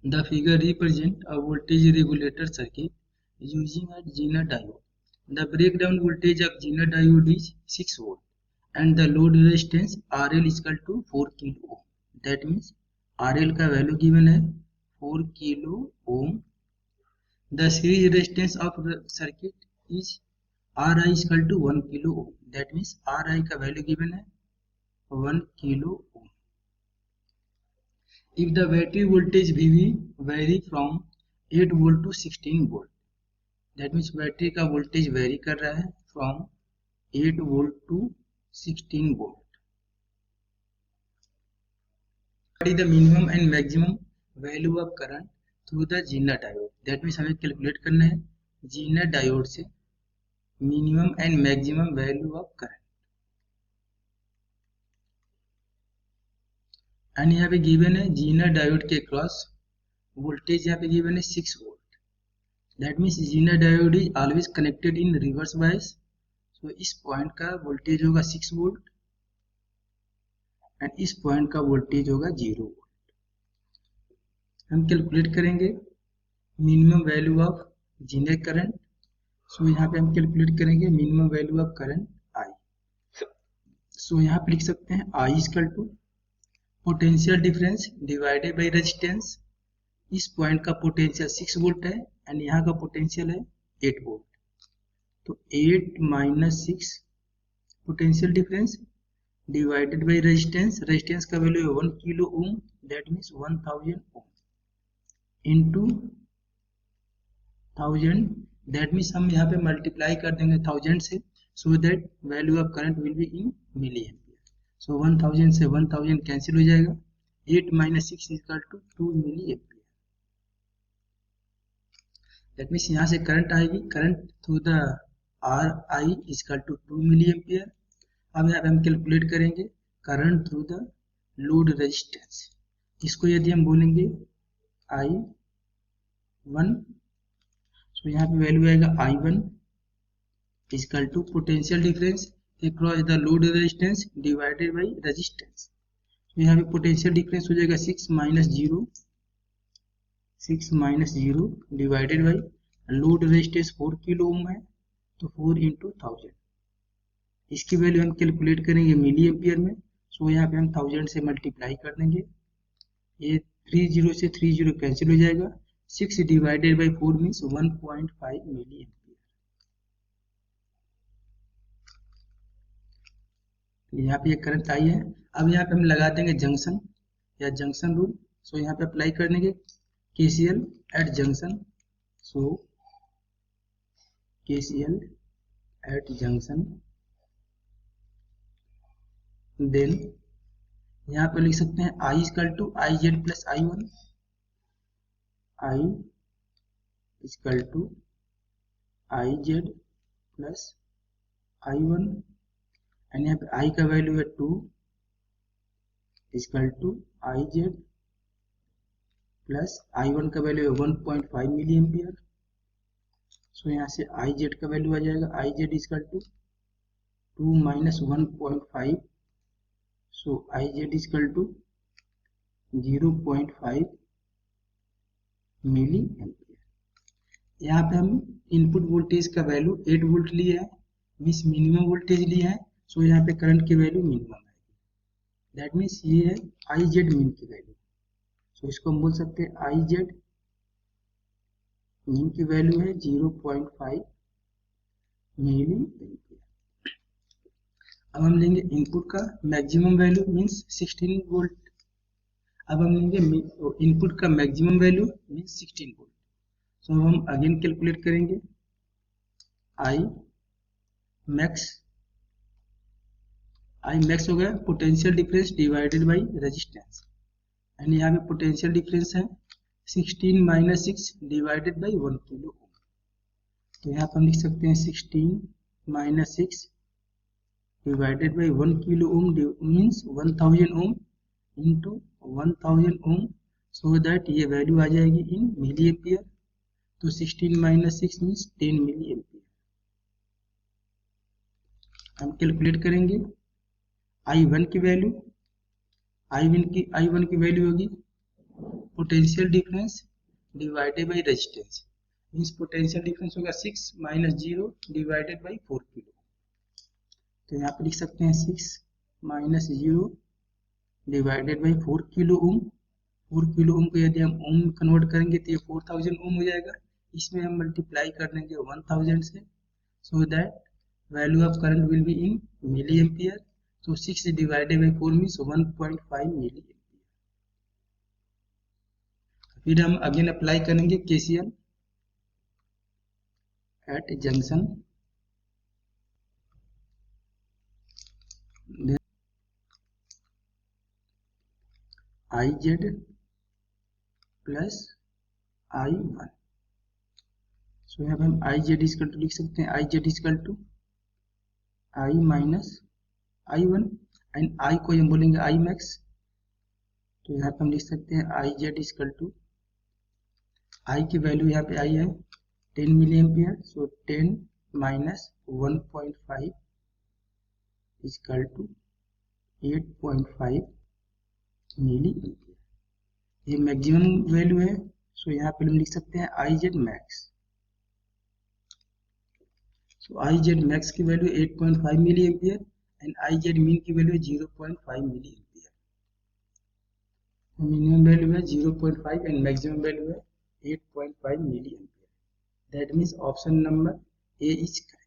The figure represents a voltage regulator circuit using a Zener diode. The breakdown voltage of Zener diode is 6 volt and the load resistance RL is equal to 4 kilo ohm. That means RL का value given है 4 kilo ohm. The series resistance of the circuit is RI is equal to 1 kilo ohm. That means RI का value given है 1 kilo ohm. If the battery voltage VV vary from 8 volt to 16 volt, that means battery का voltage very कर रहा है from 8 volt to 16 volt. What is the minimum and maximum value of current through the Zener diode? That means हमें calculate करना है Zener diode से minimum and maximum value of current. And यहाँ पे given है Zener diode के cross voltage यहाँ पे गिवन है 6 volt. That means Zener diode is always connected in reverse bias. So इस पॉइंट का वोल्टेज होगा 6 volt एंड इस पॉइंट का वोल्टेज होगा 0 volt. हम कैलकुलेट करेंगे minimum value of Zener current. So यहाँ पे हम कैलकुलेट करेंगे minimum value of current I. So यहाँ पे लिख सकते हैं I equal to potential difference divided by resistance. इस पॉइंट का पोटेंशियल 6 वोल्ट है एंड यहाँ का पोटेंशियल है 8 वोल्ट. तो 8 minus 6 potential difference divided by resistance. Resistance का वैल्यू है 1 kilo ohm. That means 1000 ohm into 1000. That means हम यहाँ पे मल्टीप्लाई कर देंगे 1000 से. So that value of current will be in milli ampere. सो 1000 से 1000 कैंसिल हो जाएगा. 8 minus 6 equal to 2 milli ampere. That means यहाँ से करंट आएगी. Current through the R I equal to 2 milli ampere. अब यहाँ पे हम कैलकुलेट करेंगे current through the load resistance. इसको यदि हम बोलेंगे I1, सो यहाँ पे वैल्यू आएगा I1 equal to potential difference across the load resistance divided by resistance. तो यहाँ पे पोटेंशियल डिफरेंस हो जाएगा 6 minus 0 divided by load resistance 4 kilo ohm है तो 4 इंटू 1000. इसकी वैल्यू हम कैलकुलेट करेंगे मिली एम्पियर में. सो यहाँ पे हम 1000 से मल्टीप्लाई कर देंगे. ये 30 से 30 कैंसिल हो जाएगा. 6 divided by 4 means 1.5 milli ampere. यहाँ पे ये करंट आई है. अब यहाँ पे हम लगा देंगे जंक्शन या जंक्शन रूल. सो यहाँ पे अप्लाई कर देंगे KCL at junction. So KCL at junction. Then यहाँ पे लिख सकते हैं I equal to IZ plus I1. I equal to IZ plus I1 and यहाँ पे I का वैल्यू है 2 equal to IZ plus I1 का वैल्यू है 1.5 मिली एम्पियर. सो यहाँ से IZ का वैल्यू आ जाएगा IZ equal to 2 minus 1.5. So IZ equal to 0.5 milli ampere. यहाँ पे हम इनपुट वोल्टेज का वैल्यू 8 वोल्ट लिया है मीन्स मिनिमम वोल्टेज लिया है. सो यहाँ पे करंट की वैल्यू मिनिमम आएगी. दैट मीन्स ये है IZ मीन की वैल्यू. सो इसको हम बोल सकते हैं IZ मीन की वैल्यू है 0.5 मिली एम्पियर. अब हम लेंगे इनपुट का मैक्सिमम वैल्यू मीन्स 16 वोल्ट. अब हम लेंगे इनपुट का maximum value means 16 volt. So हम अगेन कैलकुलेट करेंगे I मैक्स हो गया potential difference divided by resistance. And यहाँ पे पोटेंशियल डिफरेंस है 16 minus 6 divided by 1 kilo ohm. तो यहाँ पर हम लिख सकते हैं 16 minus 6 divided by 1 kilo ohm means 1000 ohm into 1000 ohm. So that ये वैल्यू आ जाएगी इन मिली एम्पियर. तो 16 माइनस 6 मीन्स 10 मिली एम्पियर. हम कैलकुलेट करेंगे I1 की वैल्यू. I1 की वैल्यू होगी potential difference divided by resistance, means potential difference होगा 6 माइनस 0 डिवाइडेड बाई 4 किलो। तो यहाँ पे लिख सकते हैं 6 minus 0 divided by 4 kilo Om. 4 kilo ओम को यदि हम ओम में कन्वर्ट करेंगे तो ये 4000 ओम हो जाएगा। इसमें हम मल्टीप्लाई कर देंगे 1000 से, so that value of current will be in milli ampere. तो 6 divided by 4 means 1.5 milli ampere. फिर हम अगेन अप्लाई करेंगे KCL at junction, IZ plus I1। So यहाँ पे हम IZ इक्वल टू लिख सकते हैं IZ equal to I minus I1 and I को हम बोलेंगे I मैक्स। तो यहाँ पे हम लिख सकते हैं IZ इक्वल टू I की वैल्यू यहाँ पे I है 10 milli ampere, so 10 minus 1.5 equal to 8.5 milli ampere. ये मैक्सिमम वैल्यू है, सो यहाँ पे हम लिख सकते हैं IZ max. So IZ max की value 8.5 milli ampere and IZ min की value 0.5 milli ampere. Minimum value है 0.5 एंड मैक्सिमम वैल्यू है 8.5 milli ampere. That means option number A is correct.